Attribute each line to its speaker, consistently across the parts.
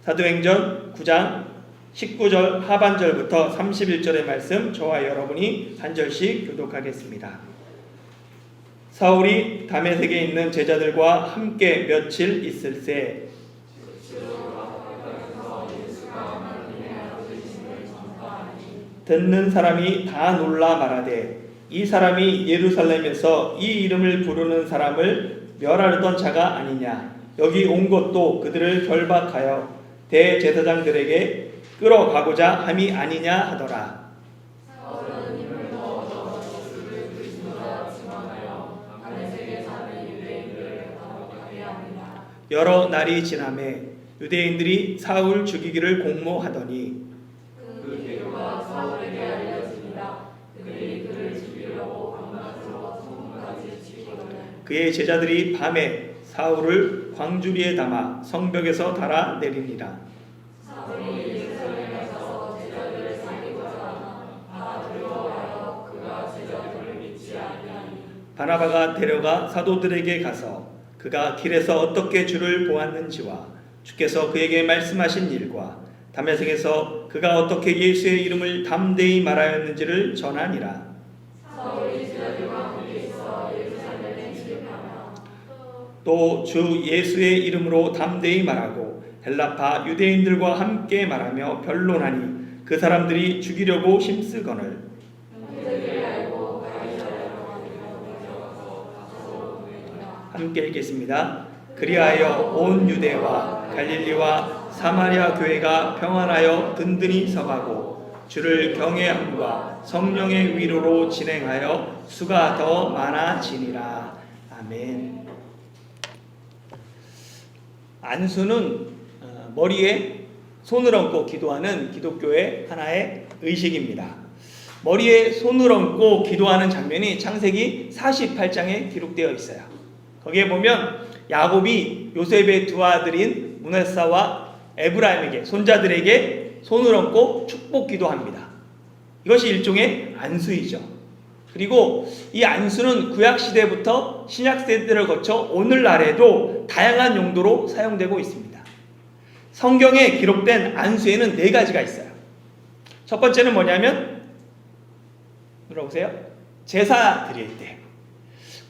Speaker 1: 사도행전 9장 19절 하반절부터 31절의 말씀 저와 여러분이 한 절씩 교독하겠습니다. 사울이 다메섹에 있는 제자들과 함께 며칠 있을새 듣는 사람이 다 놀라 말하되 이 사람이 예루살렘에서 이 이름을 부르는 사람을 멸하려던 자가 아니냐. 여기 온 것도 그들을 결박하여 대제사장들에게 끌어가고자 함이 아니냐 하더라. 여러 날이 지나매 유대인들이 사울 죽이기를 공모하더니
Speaker 2: 그 계교가 사울에게 알려집니다. 그들이 그를 죽이려고 밤낮으로 소문까지 치거든.
Speaker 1: 그의 제자들이 밤에 사울을 광주리에 담아 성벽에서 달아 내리니라.
Speaker 2: 사울이 예루살렘에서 제자들을 살리고자 하나 다 두려워하여 그가 제자들을 믿지 아니하니.
Speaker 1: 바나바가 데려가 사도들에게 가서 그가 길에서 어떻게 주를 보았는지와 주께서 그에게 말씀하신 일과 다메섹에서 그가 어떻게 예수의 이름을 담대히 말하였는지를 전하니라.
Speaker 2: 사울이 제자들과 함께 있어 예루살렘에 진입하며
Speaker 1: 또 주 예수의 이름으로 담대히 말하고 헬라파 유대인들과 함께 말하며 변론하니 그 사람들이 죽이려고 힘쓰거늘.
Speaker 2: 그들이 알고 가이사랴로 데려가서 다소 보내니라.
Speaker 1: 함께 읽겠습니다. 그리하여 온 유대와 갈릴리와 사마리아 교회가 평안하여 든든히 서가고 주를 경외함과 성령의 위로로 진행하여 수가 더 많아지니라. 아멘. 안수는 머리에 손을 얹고 기도하는 기독교의 하나의 의식입니다. 머리에 손을 얹고 기도하는 장면이 창세기 48장에 기록되어 있어요. 거기에 보면 야곱이 요셉의 두 아들인 문하사와 에브라임에게 손자들에게 손을 얹고 축복 기도합니다. 이것이 일종의 안수이죠. 그리고 이 안수는 구약시대부터 신약시대를 거쳐 오늘날에도 다양한 용도로 사용되고 있습니다. 성경에 기록된 안수에는 4가지가 있어요. 첫 번째는 뭐냐면 물어보세요. 제사 드릴 때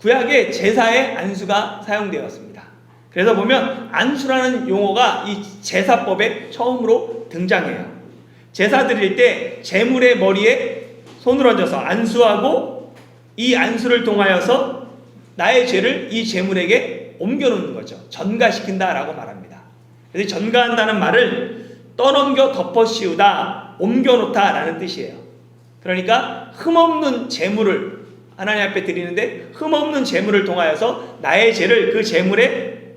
Speaker 1: 구약에 제사의 안수가 사용되었습니다. 그래서 보면 안수라는 용어가 이 제사법에 처음으로 등장해요. 제사 드릴 때 제물의 머리에 손을 얹어서 안수하고 이 안수를 통하여서 나의 죄를 이 제물에게 옮겨놓는 거죠. 전가시킨다라고 말합니다. 그래서 전가한다는 말을 떠넘겨 덮어씌우다, 옮겨놓다라는 뜻이에요. 그러니까 흠없는 제물을 하나님 앞에 드리는데 흠없는 제물을 통하여서 나의 죄를 그 제물에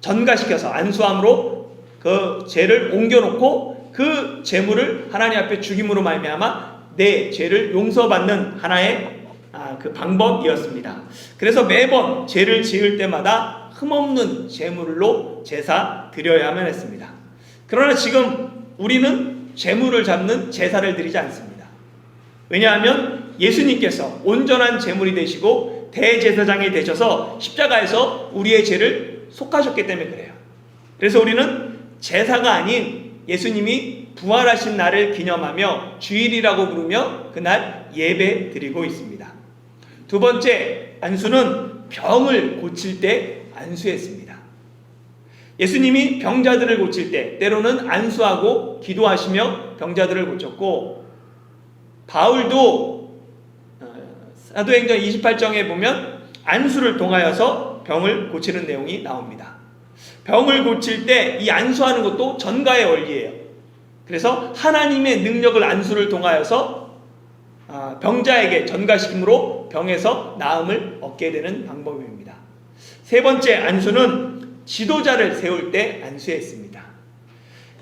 Speaker 1: 전가시켜서 안수함으로 그 죄를 옮겨놓고 그 제물을 하나님 앞에 죽임으로 말미암아 내 죄를 용서받는 하나의 그 방법이었습니다. 그래서 매번 죄를 지을 때마다 흠없는 제물로 제사 드려야만 했습니다. 그러나 지금 우리는 제물을 잡는 제사를 드리지 않습니다. 왜냐하면 예수님께서 온전한 제물이 되시고 대제사장이 되셔서 십자가에서 우리의 죄를 속하셨기 때문에 그래요. 그래서 우리는 제사가 아닌 예수님이 부활하신 날을 기념하며 주일이라고 부르며 그날 예배 드리고 있습니다. 두 번째 안수는 병을 고칠 때 안수했습니다. 예수님이 병자들을 고칠 때 때로는 안수하고 기도하시며 병자들을 고쳤고 바울도 사도행전 28장에 보면 안수를 통하여서 병을 고치는 내용이 나옵니다. 병을 고칠 때 이 안수하는 것도 전가의 원리예요. 그래서 하나님의 능력을 안수를 통하여서 병자에게 전가시킴으로 병에서 나음을 얻게 되는 방법입니다. 세 번째 안수는 지도자를 세울 때 안수했습니다.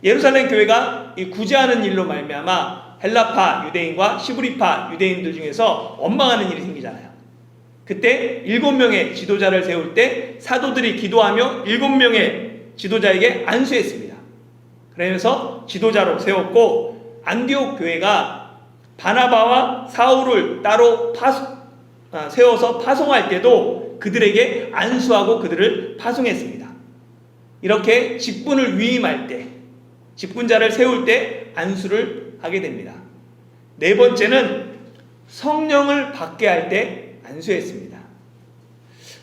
Speaker 1: 예루살렘 교회가 구제하는 일로 말미암아 헬라파 유대인과 시브리파 유대인들 중에서 원망하는 일이 생기잖아요. 그때 7명의 지도자를 세울 때 사도들이 기도하며 7명의 지도자에게 안수했습니다. 그러면서 지도자로 세웠고 안디옥 교회가 바나바와 사울을 따로 세워서 파송할 때도 그들에게 안수하고 그들을 파송했습니다. 이렇게 직분을 위임할 때, 직분자를 세울 때 안수를 하게 됩니다. 네 번째는 성령을 받게 할 때 안수했습니다.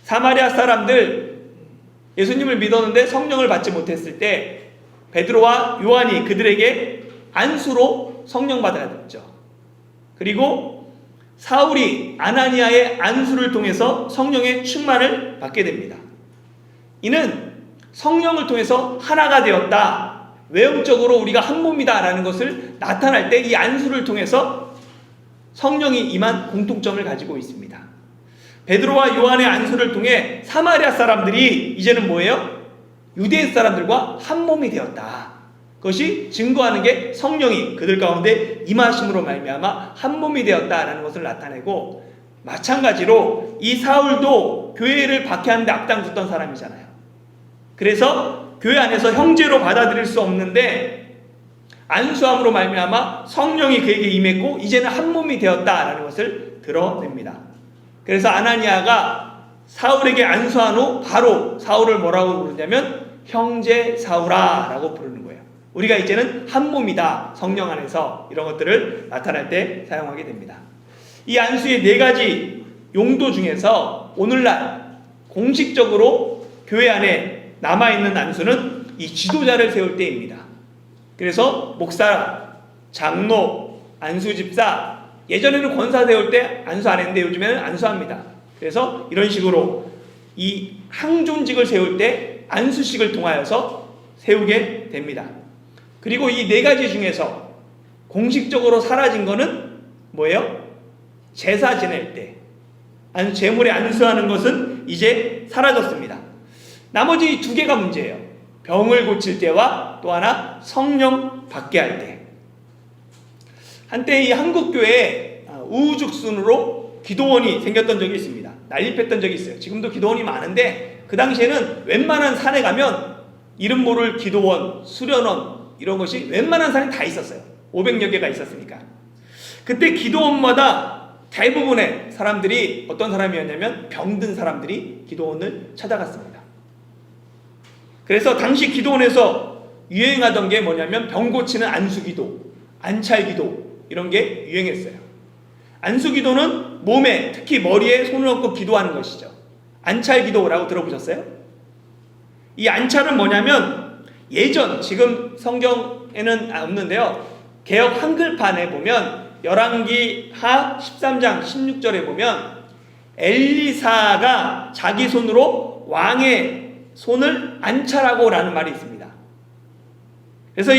Speaker 1: 사마리아 사람들 예수님을 믿었는데 성령을 받지 못했을 때 베드로와 요한이 그들에게 안수로 성령 받았죠. 그리고 사울이 아나니아의 안수를 통해서 성령의 충만을 받게 됩니다. 이는 성령을 통해서 하나가 되었다, 외형적으로 우리가 한 몸이다 라는 것을 나타날 때 이 안수를 통해서 성령이 임한 공통점을 가지고 있습니다. 베드로와 요한의 안수를 통해 사마리아 사람들이 이제는 뭐예요? 유대인 사람들과 한 몸이 되었다. 그것이 증거하는 게 성령이 그들 가운데 임하심으로 말미암아 한 몸이 되었다라는 것을 나타내고, 마찬가지로 이 사울도 교회를 박해하는데 앞장섰던 사람이잖아요. 그래서 교회 안에서 형제로 받아들일 수 없는데 안수함으로 말미암아 성령이 그에게 임했고 이제는 한 몸이 되었다라는 것을 드러냅니다. 그래서 아나니아가 사울에게 안수한 후 바로 사울을 뭐라고 부르냐면 형제 사울아 라고 부르는 거예요. 우리가 이제는 한 몸이다, 성령 안에서, 이런 것들을 나타날 때 사용하게 됩니다. 이 안수의 네 가지 용도 중에서 오늘날 공식적으로 교회 안에 남아있는 안수는 이 지도자를 세울 때입니다. 그래서 목사, 장로, 안수집사, 예전에는 권사 세울 때 안수 안 했는데 요즘에는 안수합니다. 그래서 이런 식으로 이 항존직을 세울 때 안수식을 통하여서 세우게 됩니다. 그리고 이 네 가지 중에서 공식적으로 사라진 거는 뭐예요? 제사 지낼 때 제물에 안수하는 것은 이제 사라졌습니다. 나머지 두 개가 문제예요. 병을 고칠 때와 또 하나 성령 받게 할 때. 한때 이 한국교회에 우후죽순으로 기도원이 생겼던 적이 있습니다. 난립했던 적이 있어요. 지금도 기도원이 많은데 그 당시에는 웬만한 산에 가면 이름 모를 기도원, 수련원 이런 것이 웬만한 산에 다 있었어요. 500여 개가 있었으니까. 그때 기도원마다 대부분의 사람들이 어떤 사람이었냐면 병든 사람들이 기도원을 찾아갔습니다. 그래서 당시 기도원에서 유행하던 게 뭐냐면 병 고치는 안수기도, 안찰기도 이런 게 유행했어요. 안수기도는 몸에, 특히 머리에 손을 얹고 기도하는 것이죠. 안찰기도라고 들어보셨어요? 이 안찰은 뭐냐면 예전, 지금 성경에는 없는데요, 개역 한글판에 보면 열왕기하 13장 16절에 보면 엘리사가 자기 손으로 왕의 손을 안찰하고 라는 말이 있습니다. 그래서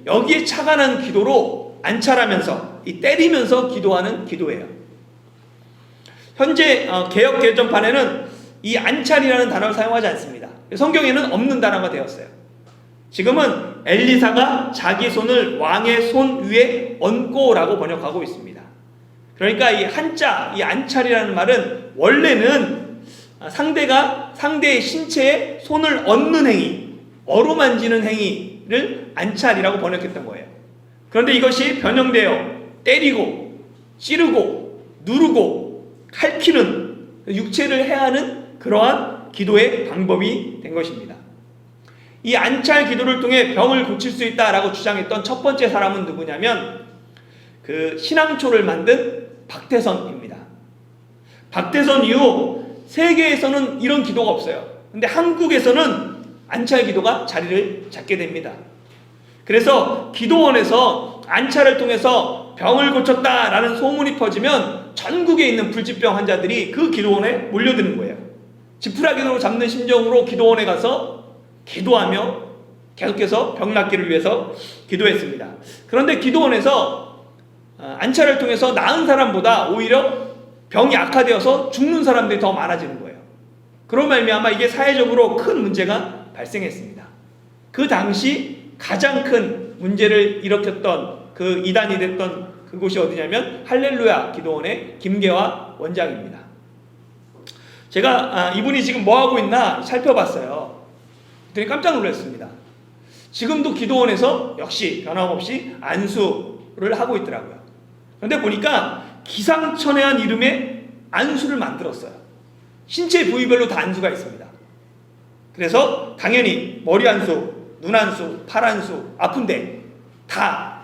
Speaker 1: 여기에 착안한 기도로 안찰하면서 때리면서 기도하는 기도예요. 현재 개역 개정판에는 이 안찰이라는 단어를 사용하지 않습니다. 성경에는 없는 단어가 되었어요. 지금은 엘리사가 자기 손을 왕의 손 위에 얹고 라고 번역하고 있습니다. 그러니까 이 한자, 이 안찰이라는 말은 원래는 상대의 신체에 손을 얹는 행위, 어루만지는 행위를 안찰이라고 번역했던 거예요. 그런데 이것이 변형되어 때리고 찌르고 누르고 칼키는 육체를 해하는 그러한 기도의 방법이 된 것입니다. 이 안찰 기도를 통해 병을 고칠 수 있다라고 주장했던 첫 번째 사람은 누구냐면 그 신앙초를 만든 박태선입니다. 박태선 이후 세계에서는 이런 기도가 없어요. 근데 한국에서는 안찰 기도가 자리를 잡게 됩니다. 그래서 기도원에서 안찰을 통해서 병을 고쳤다라는 소문이 퍼지면 전국에 있는 불치병 환자들이 그 기도원에 몰려드는 거예요. 지푸라기로 잡는 심정으로 기도원에 가서 기도하며 계속해서 병 낫기를 위해서 기도했습니다. 그런데 기도원에서 안찰을 통해서 나은 사람보다 오히려 병이 악화되어서 죽는 사람들이 더 많아지는 거예요. 그런 말미암아 이게 사회적으로 큰 문제가 발생했습니다. 그 당시 가장 큰 문제를 일으켰던 그 이단이 됐던 그곳이 어디냐면 할렐루야 기도원의 김계화 원장입니다. 제가 이분이 지금 뭐하고 있나 살펴봤어요. 그랬더니 깜짝 놀랐습니다. 지금도 기도원에서 역시 변함없이 안수를 하고 있더라고요. 그런데 보니까 기상천외한 이름의 안수를 만들었어요. 신체 부위별로 다 안수가 있습니다. 그래서 당연히 머리 한 수, 눈 한 수, 팔 한 수, 아픈데 다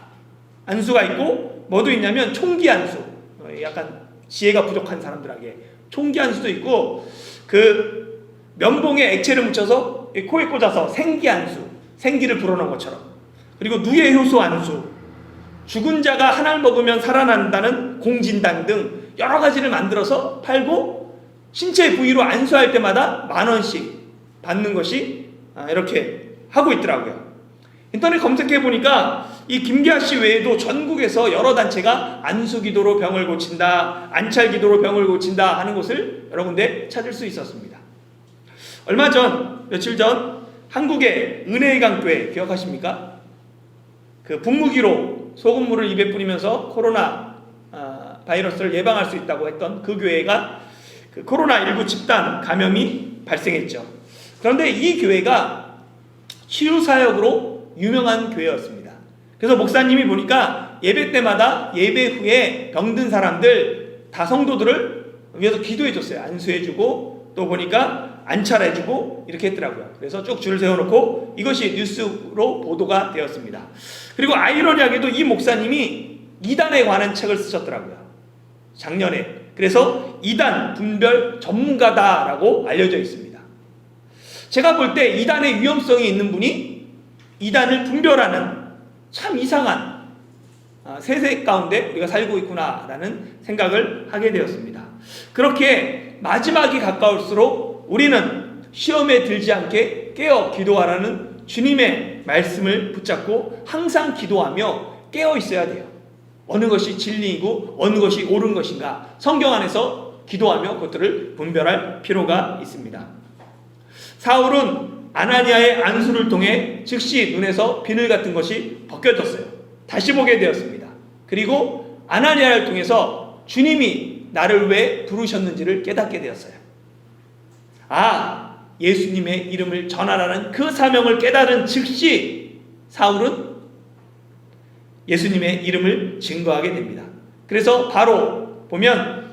Speaker 1: 안수가 있고, 뭐도 있냐면 총기 안수, 약간 지혜가 부족한 사람들에게 총기 안수도 있고, 그 면봉에 액체를 묻혀서 코에 꽂아서 생기 안수, 생기를 불어넣은 것처럼, 그리고 누에 효소 안수, 죽은 자가 하나를 먹으면 살아난다는 공진단 등 여러 가지를 만들어서 팔고, 신체 부위로 안수할 때마다 10,000원씩 받는 것이 이렇게 하고 있더라고요. 인터넷 검색해 보니까 이 김기아 씨 외에도 전국에서 여러 단체가 안수 기도로 병을 고친다, 안찰 기도로 병을 고친다 하는 곳을 여러 군데 찾을 수 있었습니다. 며칠 전 한국의 은혜의 강교회 기억하십니까? 그 분무기로 소금물을 입에 뿌리면서 코로나 바이러스를 예방할 수 있다고 했던 그 교회가 그 코로나19 집단 감염이 발생했죠. 그런데 이 교회가 치유사역으로 유명한 교회였습니다. 그래서 목사님이 보니까 예배 때마다 예배 후에 병든 사람들 다 성도들을 위해서 기도해 줬어요. 안수해주고, 또 보니까 안찰해주고 이렇게 했더라고요. 그래서 쭉 줄을 세워놓고 이것이 뉴스로 보도가 되었습니다. 그리고 아이러니하게도 이 목사님이 이단에 관한 책을 쓰셨더라고요, 작년에. 그래서 이단 분별 전문가다라고 알려져 있습니다. 제가 볼 때 이단의 위험성이 있는 분이 이단을 분별하는 참 이상한 세세 가운데 우리가 살고 있구나라는 생각을 하게 되었습니다. 그렇게 마지막이 가까울수록 우리는 시험에 들지 않게 깨어 기도하라는 주님의 말씀을 붙잡고 항상 기도하며 깨어 있어야 돼요. 어느 것이 진리이고 어느 것이 옳은 것인가, 성경 안에서 기도하며 그것들을 분별할 필요가 있습니다. 사울은 아나니아의 안수를 통해 즉시 눈에서 비늘 같은 것이 벗겨졌어요. 다시 보게 되었습니다. 그리고 아나니아를 통해서 주님이 나를 왜 부르셨는지를 깨닫게 되었어요. 예수님의 이름을 전하라는 그 사명을 깨달은 즉시 사울은 예수님의 이름을 증거하게 됩니다. 그래서 바로 보면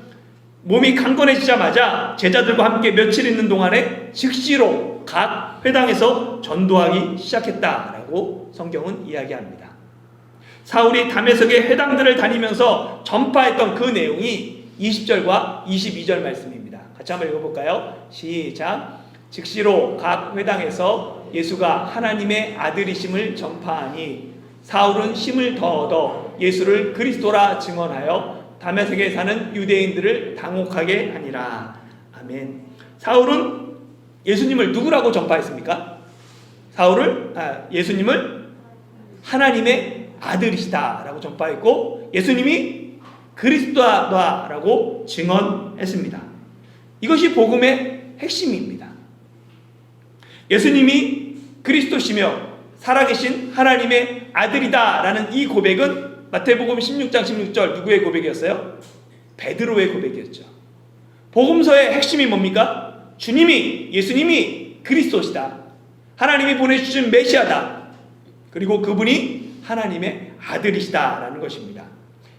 Speaker 1: 몸이 강건해지자마자 제자들과 함께 며칠 있는 동안에 즉시로 각 회당에서 전도하기 시작했다라고 성경은 이야기합니다. 사울이 다메섹의 회당들을 다니면서 전파했던 그 내용이 20절과 22절 말씀입니다. 같이 한번 읽어볼까요? 시작. 즉시로 각 회당에서 예수가 하나님의 아들이심을 전파하니 사울은 힘을 더 얻어 예수를 그리스도라 증언하여 다메섹에 사는 유대인들을 당혹하게 하니라. 아멘. 사울은 예수님을 누구라고 전파했습니까? 예수님을 하나님의 아들이시다라고 전파했고, 예수님이 그리스도다라고 증언했습니다. 이것이 복음의 핵심입니다. 예수님이 그리스도시며 살아계신 하나님의 아들이다라는 이 고백은 마태복음 16장 16절 누구의 고백이었어요? 베드로의 고백이었죠. 복음서의 핵심이 뭡니까? 예수님이 그리스도시다, 하나님이 보내주신 메시아다, 그리고 그분이 하나님의 아들이시다라는 것입니다.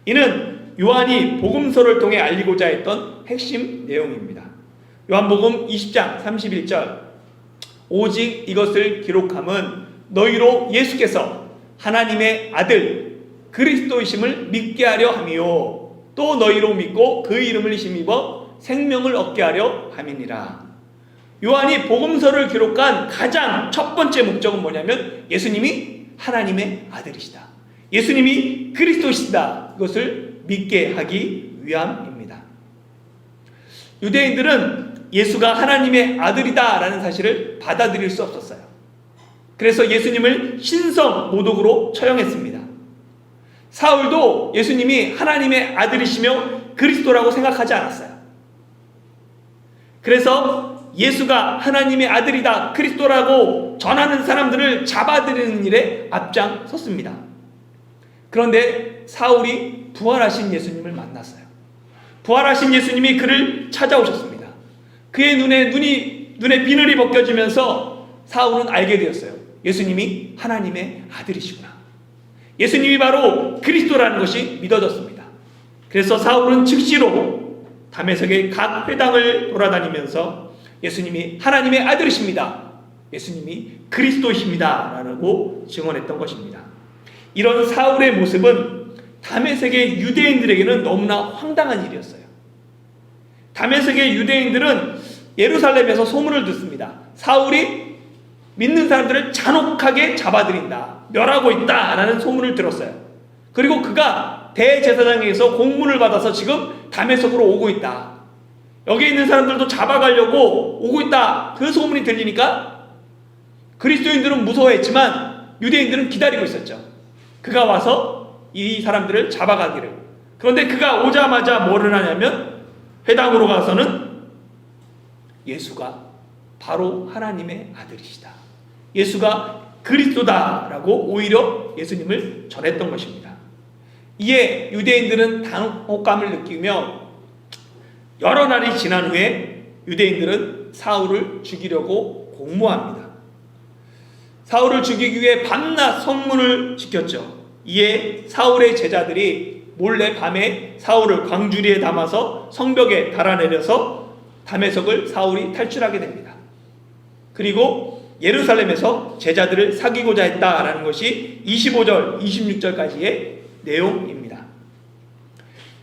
Speaker 1: 이는 요한이 복음서를 통해 알리고자 했던 핵심 내용입니다. 요한복음 20장 31절 오직 이것을 기록함은 너희로 예수께서 하나님의 아들 그리스도이심을 믿게 하려 함이요 또 너희로 믿고 그 이름을 힘입어 생명을 얻게 하려 함이니라. 요한이 복음서를 기록한 가장 첫 번째 목적은 뭐냐면 예수님이 하나님의 아들이시다, 예수님이 그리스도시다, 이것을 믿게 하기 위함입니다. 유대인들은 예수가 하나님의 아들이다 라는 사실을 받아들일 수 없었어요. 그래서 예수님을 신성 모독으로 처형했습니다. 사울도 예수님이 하나님의 아들이시며 그리스도라고 생각하지 않았어요. 그래서 예수가 하나님의 아들이다, 그리스도라고 전하는 사람들을 잡아들이는 일에 앞장섰습니다. 그런데 사울이 부활하신 예수님을 만났어요. 부활하신 예수님이 그를 찾아오셨습니다. 그의 눈에 비늘이 벗겨지면서 사울은 알게 되었어요. 예수님이 하나님의 아들이시구나, 예수님이 바로 그리스도라는 것이 믿어졌습니다. 그래서 사울은 즉시로 다메섹의 각 회당을 돌아다니면서 예수님이 하나님의 아들이십니다, 예수님이 그리스도이십니다 라고 증언했던 것입니다. 이런 사울의 모습은 다메섹의 유대인들에게는 너무나 황당한 일이었어요. 다메섹의 유대인들은 예루살렘에서 소문을 듣습니다. 사울이 믿는 사람들을 잔혹하게 잡아들인다, 멸하고 있다라는 소문을 들었어요. 그리고 그가 대제사장에게서 공문을 받아서 지금 다메섹으로 오고 있다, 여기 있는 사람들도 잡아가려고 오고 있다, 그 소문이 들리니까 그리스도인들은 무서워했지만 유대인들은 기다리고 있었죠. 그가 와서 이 사람들을 잡아가기를. 그런데 그가 오자마자 뭐를 하냐면 회당으로 가서는 예수가 바로 하나님의 아들이시다, 예수가 그리스도다라고 오히려 예수님을 전했던 것입니다. 이에 유대인들은 당혹감을 느끼며 여러 날이 지난 후에 유대인들은 사울을 죽이려고 공모합니다. 사울을 죽이기 위해 밤낮 성문을 지켰죠. 이에 사울의 제자들이 몰래 밤에 사울을 광주리에 담아서 성벽에 달아내려서 다메섹을 사울이 탈출하게 됩니다. 그리고 예루살렘에서 제자들을 사귀고자 했다라는 것이 25절, 26절까지의 내용입니다.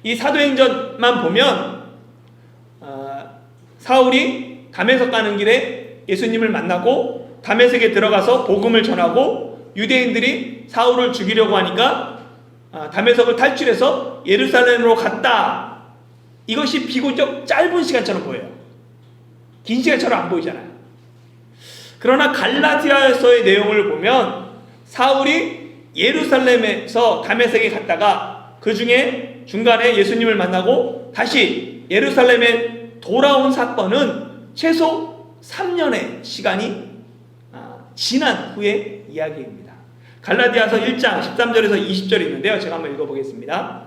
Speaker 1: 이 사도행전만 보면 사울이 다메섹 가는 길에 예수님을 만나고 다메섹에 들어가서 복음을 전하고 유대인들이 사울을 죽이려고 하니까 다메섹을 탈출해서 예루살렘으로 갔다. 이것이 비교적 짧은 시간처럼 보여요. 긴 시간처럼 안 보이잖아요. 그러나 갈라디아서의 내용을 보면 사울이 예루살렘에서 다메섹에 갔다가 그 중에 중간에 예수님을 만나고 다시 예루살렘에 돌아온 사건은 최소 3년의 시간이 지난 후의 이야기입니다. 갈라디아서 1장 13절에서 20절이 있는데요, 제가 한번 읽어보겠습니다.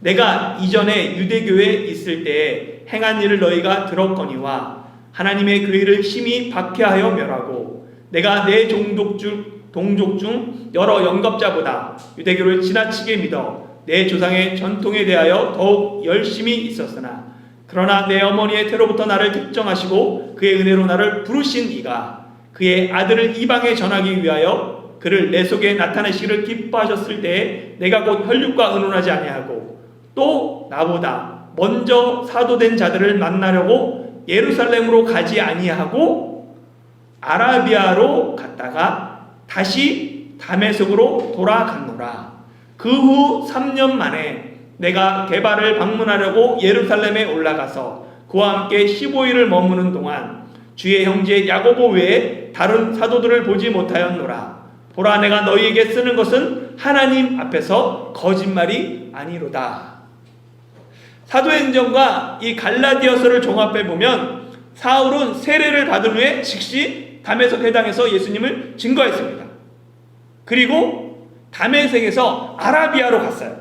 Speaker 1: 내가 이전에 유대교에 있을 때에 행한 일을 너희가 들었거니와 하나님의 교회를 심히 박해하여 멸하고 내가 내 동족 중 여러 영겁자보다 유대교를 지나치게 믿어 내 조상의 전통에 대하여 더욱 열심히 있었으나 그러나 내 어머니의 태로부터 나를 특정하시고 그의 은혜로 나를 부르신 이가 그의 아들을 이방에 전하기 위하여 그를 내 속에 나타내시기를 기뻐하셨을 때에 내가 곧 혈육과 의논하지 아니하고 또 나보다 먼저 사도된 자들을 만나려고 예루살렘으로 가지 아니하고 아라비아로 갔다가 다시 다메섹으로 돌아갔노라. 그 후 3년 만에 내가 게바를 방문하려고 예루살렘에 올라가서 그와 함께 15일을 머무는 동안 주의 형제 야고보 외에 다른 사도들을 보지 못하였노라. 보라, 내가 너희에게 쓰는 것은 하나님 앞에서 거짓말이 아니로다. 사도행전과 이 갈라디아서를 종합해 보면 사울은 세례를 받은 후에 즉시 다메섹 회당에서 예수님을 증거했습니다. 그리고 다메섹에서 아라비아로 갔어요.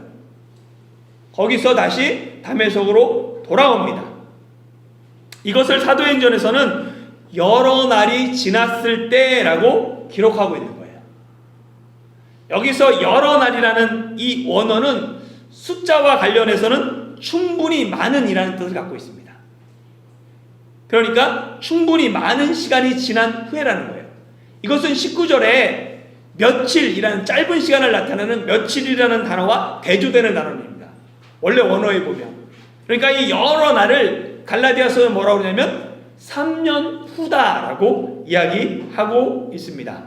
Speaker 1: 거기서 다시 다메섹으로 돌아옵니다. 이것을 사도행전에서는 여러 날이 지났을 때라고 기록하고 있는 거예요. 여기서 여러 날이라는 이 원어는 숫자와 관련해서는 충분히 많은이라는 뜻을 갖고 있습니다. 그러니까 충분히 많은 시간이 지난 후에라는 거예요. 이것은 19절에 며칠이라는 짧은 시간을 나타내는 며칠이라는 단어와 대조되는 단어입니다. 원래 원어에 보면. 그러니까 이 여러 날을 갈라디아서는 뭐라고 그러냐면 3년 후다라고 이야기하고 있습니다.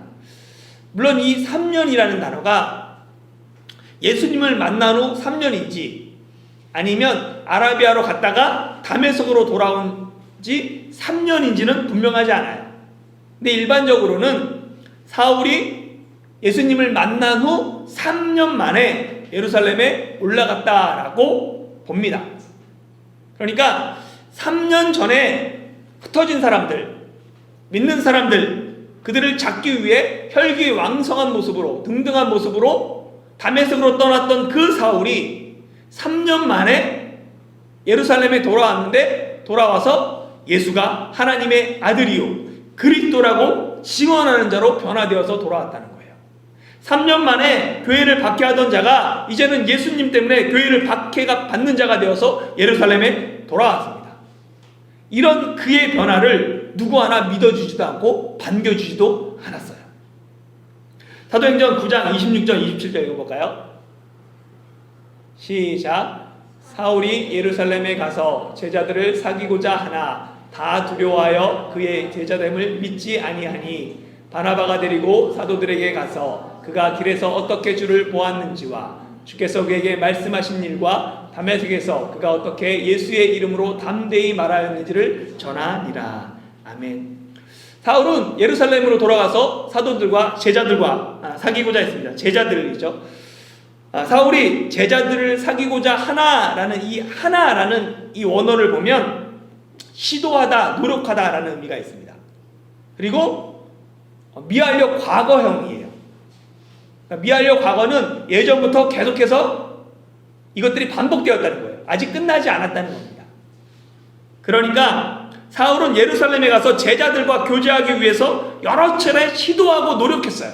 Speaker 1: 물론 이 3년이라는 단어가 예수님을 만난 후 3년인지 아니면 아라비아로 갔다가 다메섹으로 돌아온 지 3년인지는 분명하지 않아요. 근데 일반적으로는 사울이 예수님을 만난 후 3년 만에 예루살렘에 올라갔다라고 봅니다. 그러니까 3년 전에 흩어진 사람들, 믿는 사람들, 그들을 잡기 위해 혈기왕성한 모습으로, 등등한 모습으로 다메섹으로 떠났던 그 사울이 3년 만에 예루살렘에 돌아왔는데 돌아와서 예수가 하나님의 아들이요 그리스도라고 증언하는 자로 변화되어서 돌아왔다는 거예요. 3년 만에 교회를 박해하던 자가 이제는 예수님 때문에 교회를 받는 자가 되어서 예루살렘에 돌아왔습니다. 이런 그의 변화를 말을 누구 하나 믿어주지도 않고 반겨주지도 않았어요. 사도행전 9장 26절 27절 읽어볼까요? 시작. 사울이 예루살렘에 가서 제자들을 사귀고자 하나 다 두려워하여 그의 제자됨을 믿지 아니하니 바나바가 데리고 사도들에게 가서 그가 길에서 어떻게 주를 보았는지와 주께서 그에게 말씀하신 일과 다메섹에서 그가 어떻게 예수의 이름으로 담대히 말하였는지를 전하니라. 아멘. 사울은 예루살렘으로 돌아가서 사도들과 제자들과 사귀고자 했습니다. 제자들이죠. 사울이 제자들을 사귀고자 하나라는 이 원어를 보면 시도하다, 노력하다라는 의미가 있습니다. 그리고 미완료 과거형이에요. 미완료 과거는 예전부터 계속해서 이것들이 반복되었다는 거예요. 아직 끝나지 않았다는 겁니다. 그러니까 사울은 예루살렘에 가서 제자들과 교제하기 위해서 여러 차례 시도하고 노력했어요.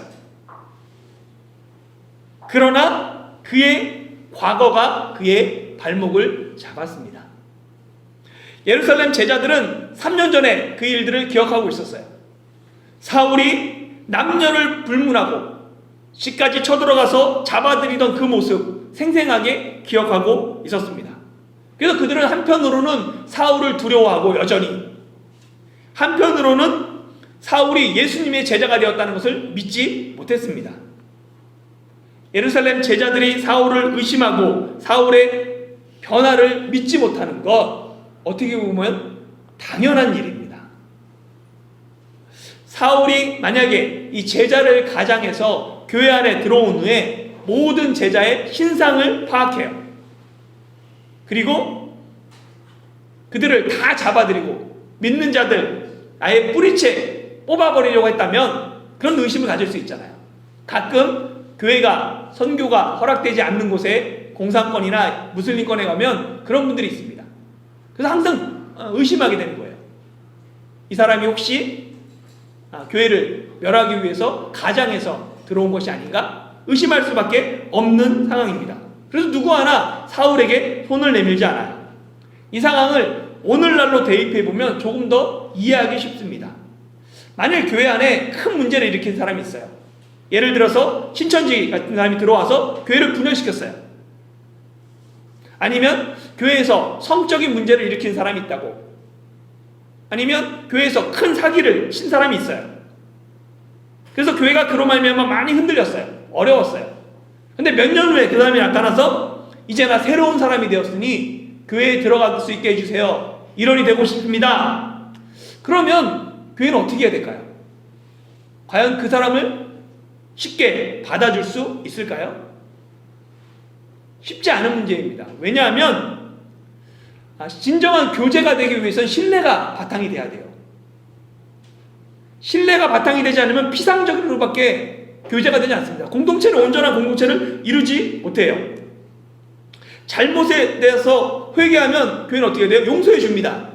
Speaker 1: 그러나 그의 과거가 그의 발목을 잡았습니다. 예루살렘 제자들은 3년 전에 그 일들을 기억하고 있었어요. 사울이 남녀를 불문하고 집까지 쳐들어가서 잡아들이던 그 모습 생생하게 기억하고 있었습니다. 그래서 그들은 한편으로는 사울을 두려워하고 여전히, 한편으로는 사울이 예수님의 제자가 되었다는 것을 믿지 못했습니다. 예루살렘 제자들이 사울을 의심하고 사울의 변화를 믿지 못하는 것, 어떻게 보면 당연한 일입니다. 사울이 만약에 이 제자를 가장해서 교회 안에 들어온 후에 모든 제자의 신상을 파악해요. 그리고 그들을 다 잡아들이고 믿는 자들 아예 뿌리채 뽑아버리려고 했다면 그런 의심을 가질 수 있잖아요. 가끔 교회가 선교가 허락되지 않는 곳에 공산권이나 무슬림권에 가면 그런 분들이 있습니다. 그래서 항상 의심하게 되는 거예요. 이 사람이 혹시 교회를 멸하기 위해서 가장해서 들어온 것이 아닌가? 의심할 수밖에 없는 상황입니다. 그래서 누구 하나 사울에게 손을 내밀지 않아요. 이 상황을 오늘날로 대입해보면 조금 더 이해하기 쉽습니다. 만일 교회 안에 큰 문제를 일으킨 사람이 있어요. 예를 들어서 신천지 같은 사람이 들어와서 교회를 분열시켰어요. 아니면 교회에서 성적인 문제를 일으킨 사람이 있다고, 아니면 교회에서 큰 사기를 친 사람이 있어요. 그래서 교회가 그로 말미암아 많이 흔들렸어요. 어려웠어요. 근데 몇 년 후에 그 사람이 나타나서 이제 나 새로운 사람이 되었으니 교회에 들어갈 수 있게 해주세요. 일원이 되고 싶습니다. 그러면 교회는 어떻게 해야 될까요? 과연 그 사람을 쉽게 받아줄 수 있을까요? 쉽지 않은 문제입니다. 왜냐하면 진정한 교제가 되기 위해서는 신뢰가 바탕이 돼야 돼요. 신뢰가 바탕이 되지 않으면 피상적으로밖에 교제가 되지 않습니다. 공동체는 온전한 공동체를 이루지 못해요. 잘못에 대해서 회개하면 교회는 어떻게 돼요? 용서해 줍니다.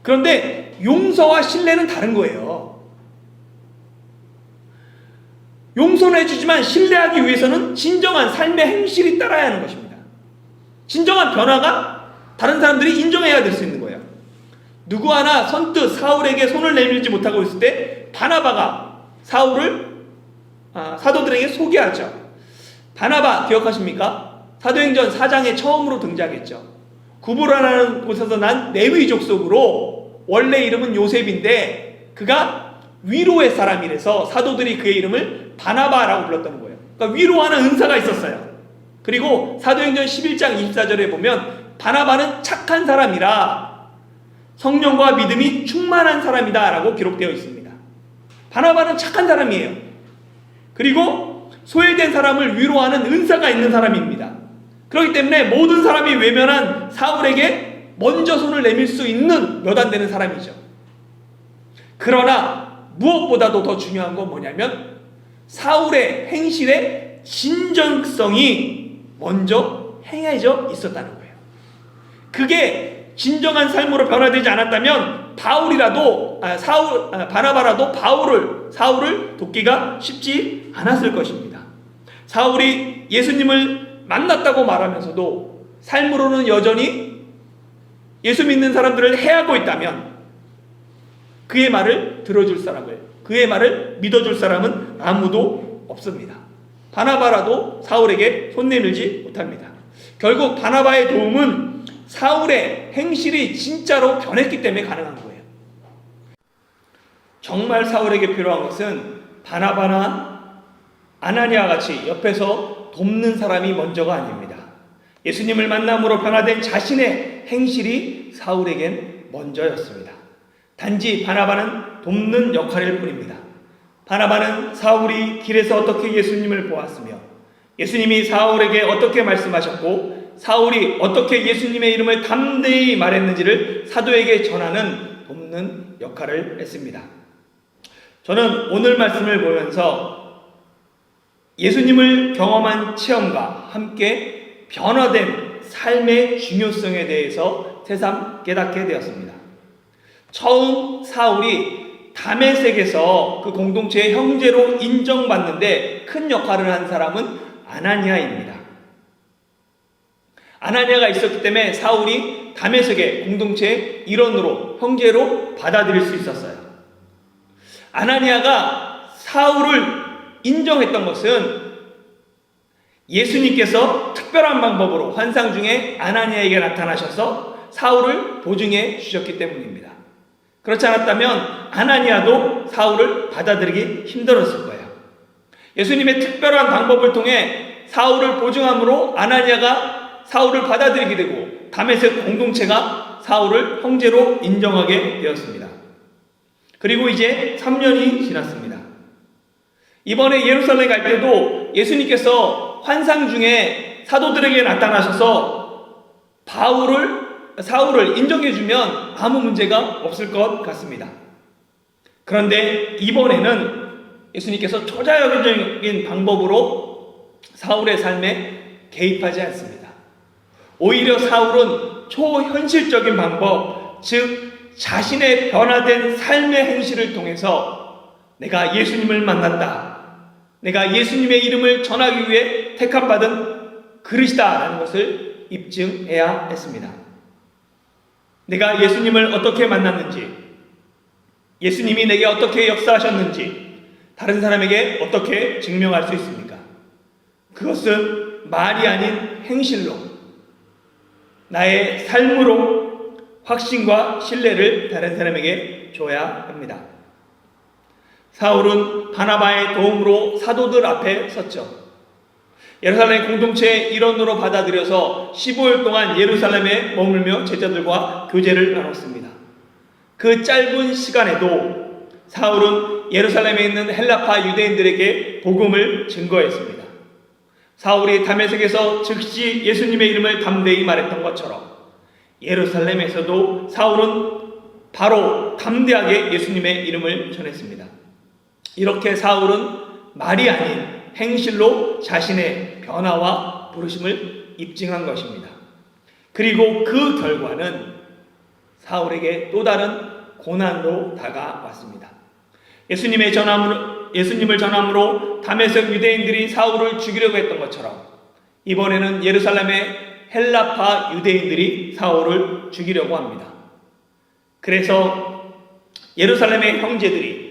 Speaker 1: 그런데 용서와 신뢰는 다른 거예요. 용서는 해주지만 신뢰하기 위해서는 진정한 삶의 행실이 따라야 하는 것입니다. 진정한 변화가 다른 사람들이 인정해야 될 수 있는 거예요. 누구 하나 선뜻 사울에게 손을 내밀지 못하고 있을 때 바나바가 사울을 사도들에게 소개하죠. 바나바 기억하십니까? 사도행전 4장에 처음으로 등장했죠. 구브라라는 곳에서 난 레위 족속으로 원래 이름은 요셉인데 그가 위로의 사람이라서 사도들이 그의 이름을 바나바라고 불렀던 거예요. 그러니까 위로하는 은사가 있었어요. 그리고 사도행전 11장 24절에 보면 바나바는 착한 사람이라 성령과 믿음이 충만한 사람이다 라고 기록되어 있습니다. 바나바는 착한 사람이에요. 그리고 소외된 사람을 위로하는 은사가 있는 사람입니다. 그렇기 때문에 모든 사람이 외면한 사울에게 먼저 손을 내밀 수 있는 몇 안 되는 사람이죠. 그러나 무엇보다도 더 중요한 건 뭐냐면 사울의 행실의 진정성이 먼저 행해져 있었다는 거예요. 그게 진정한 삶으로 변화되지 않았다면 바나바라도 사울을 돕기가 쉽지 않았을 것입니다. 사울이 예수님을 만났다고 말하면서도 삶으로는 여전히 예수 믿는 사람들을 해하고 있다면 그의 말을 들어줄 사람을, 그의 말을 믿어줄 사람은 아무도 없습니다. 바나바라도 사울에게 손 내밀지 못합니다. 결국 바나바의 도움은 사울의 행실이 진짜로 변했기 때문에 가능한 거예요. 정말 사울에게 필요한 것은 바나바나 아나니아 같이 옆에서 돕는 사람이 먼저가 아닙니다. 예수님을 만남으로 변화된 자신의 행실이 사울에겐 먼저였습니다. 단지 바나바는 돕는 역할일 뿐입니다. 바나바는 사울이 길에서 어떻게 예수님을 보았으며 예수님이 사울에게 어떻게 말씀하셨고 사울이 어떻게 예수님의 이름을 담대히 말했는지를 사도에게 전하는 돕는 역할을 했습니다. 저는 오늘 말씀을 보면서 예수님을 경험한 체험과 함께 변화된 삶의 중요성에 대해서 새삼 깨닫게 되었습니다. 처음 사울이 다메섹에서 그 공동체의 형제로 인정받는데 큰 역할을 한 사람은 아나니아입니다. 아나니아가 있었기 때문에 사울이 다메섹의 공동체의 일원으로, 형제로 받아들일 수 있었어요. 아나니아가 사울을 인정했던 것은 예수님께서 특별한 방법으로 환상 중에 아나니아에게 나타나셔서 사울을 보증해 주셨기 때문입니다. 그렇지 않았다면 아나니아도 사울을 받아들이기 힘들었을 거예요. 예수님의 특별한 방법을 통해 사울을 보증함으로 아나니아가 사울을 받아들이게 되고 다메섹 공동체가 사울을 형제로 인정하게 되었습니다. 그리고 이제 3년이 지났습니다. 이번에 예루살렘에 갈 때도 예수님께서 환상 중에 사도들에게 나타나셔서 사울을 인정해주면 아무 문제가 없을 것 같습니다. 그런데 이번에는 예수님께서 초자연적인 방법으로 사울의 삶에 개입하지 않습니다. 오히려 사울은 초현실적인 방법, 즉 자신의 변화된 삶의 행실을 통해서 내가 예수님을 만났다, 내가 예수님의 이름을 전하기 위해 택함받은 그릇이다라는 것을 입증해야 했습니다. 내가 예수님을 어떻게 만났는지, 예수님이 내게 어떻게 역사하셨는지 다른 사람에게 어떻게 증명할 수 있습니까? 그것은 말이 아닌 행실로, 나의 삶으로 확신과 신뢰를 다른 사람에게 줘야 합니다. 사울은 바나바의 도움으로 사도들 앞에 섰죠. 예루살렘 공동체의 일원으로 받아들여서 15일 동안 예루살렘에 머물며 제자들과 교제를 나눴습니다. 그 짧은 시간에도 사울은 예루살렘에 있는 헬라파 유대인들에게 복음을 증거했습니다. 사울이 다메섹에서 즉시 예수님의 이름을 담대히 말했던 것처럼 예루살렘에서도 사울은 바로 담대하게 예수님의 이름을 전했습니다. 이렇게 사울은 말이 아닌 행실로 자신의 변화와 부르심을 입증한 것입니다. 그리고 그 결과는 사울에게 또 다른 고난으로 다가왔습니다. 예수님을 전함으로 다메섹 유대인들이 사울을 죽이려고 했던 것처럼 이번에는 예루살렘의 헬라파 유대인들이 사울을 죽이려고 합니다. 그래서 예루살렘의 형제들이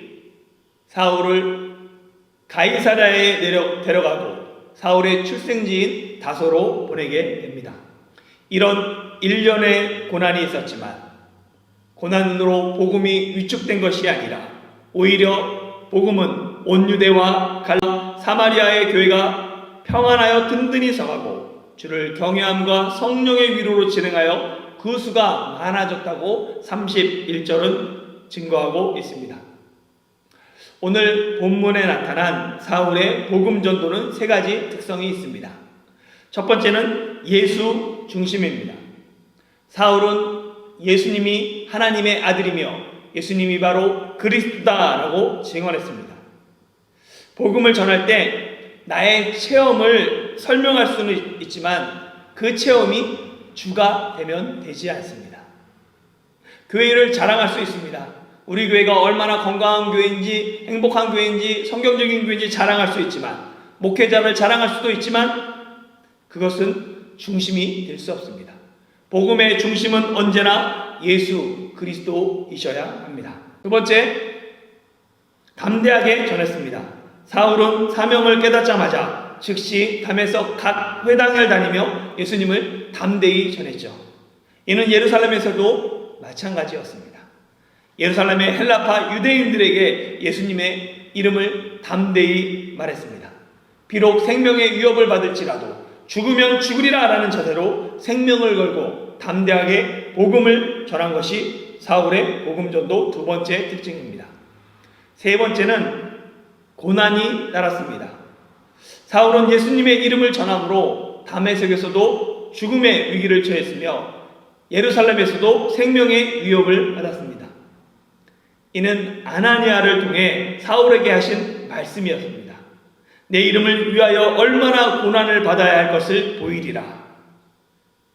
Speaker 1: 사울을 가이사랴에 데려가고 사울의 출생지인 다소로 보내게 됩니다. 이런 일련의 고난이 있었지만 고난으로 복음이 위축된 것이 아니라 오히려 복음은 온 유대와 갈라 사마리아의 교회가 평안하여 든든히 서가고 주를 경외함과 성령의 위로로 진행하여 그 수가 많아졌다고 31절은 증거하고 있습니다. 오늘 본문에 나타난 사울의 복음 전도는 세 가지 특성이 있습니다. 첫 번째는 예수 중심입니다. 사울은 예수님이 하나님의 아들이며 예수님이 바로 그리스도다라고 증언했습니다. 복음을 전할 때 나의 체험을 설명할 수는 있지만 그 체험이 주가 되면 되지 않습니다. 교회를 자랑할 수 있습니다. 우리 교회가 얼마나 건강한 교회인지 행복한 교회인지 성경적인 교회인지 자랑할 수 있지만 목회자를 자랑할 수도 있지만 그것은 중심이 될 수 없습니다. 복음의 중심은 언제나 예수 그리스도이셔야 합니다. 두 번째, 담대하게 전했습니다. 사울은 사명을 깨닫자마자 즉시 담에서 각 회당을 다니며 예수님을 담대히 전했죠. 이는 예루살렘에서도 마찬가지였습니다. 예루살렘의 헬라파 유대인들에게 예수님의 이름을 담대히 말했습니다. 비록 생명의 위협을 받을지라도 죽으면 죽으리라 라는 자세로 생명을 걸고 담대하게 복음을 전한 것이 사울의 복음전도 두 번째 특징입니다. 세 번째는 고난이 따랐습니다. 사울은 예수님의 이름을 전함으로 다메섹에서도 죽음의 위기를 처했으며 예루살렘에서도 생명의 위협을 받았습니다. 이는 아나니아를 통해 사울에게 하신 말씀이었습니다. 내 이름을 위하여 얼마나 고난을 받아야 할 것을 보이리라.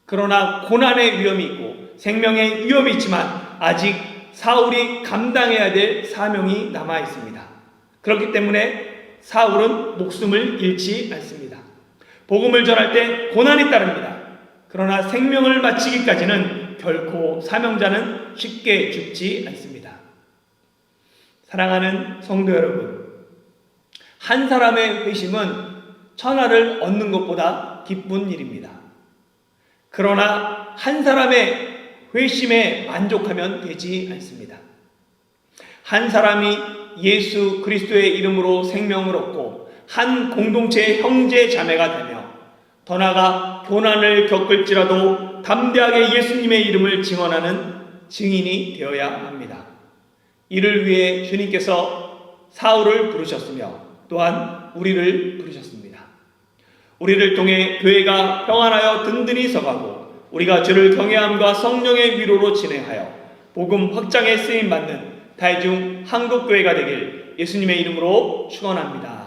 Speaker 1: 그러나 고난의 위험이 있고 생명의 위협이 있지만 아직 사울이 감당해야 될 사명이 남아 있습니다. 그렇기 때문에 사울은 목숨을 잃지 않습니다. 복음을 전할 때 고난이 따릅니다. 그러나 생명을 마치기까지는 결코 사명자는 쉽게 죽지 않습니다. 사랑하는 성도 여러분, 한 사람의 회심은 천하를 얻는 것보다 기쁜 일입니다. 그러나 한 사람의 회심에 만족하면 되지 않습니다. 한 사람이 예수 그리스도의 이름으로 생명을 얻고 한 공동체의 형제 자매가 되며 더 나아가 고난을 겪을지라도 담대하게 예수님의 이름을 증언하는 증인이 되어야 합니다. 이를 위해 주님께서 사울을 부르셨으며 또한 우리를 부르셨습니다. 우리를 통해 교회가 평안하여 든든히 서가고 우리가 주를 경외함과 성령의 위로로 진행하여 복음 확장에 쓰임받는 대중 한국교회가 되길 예수님의 이름으로 축원합니다.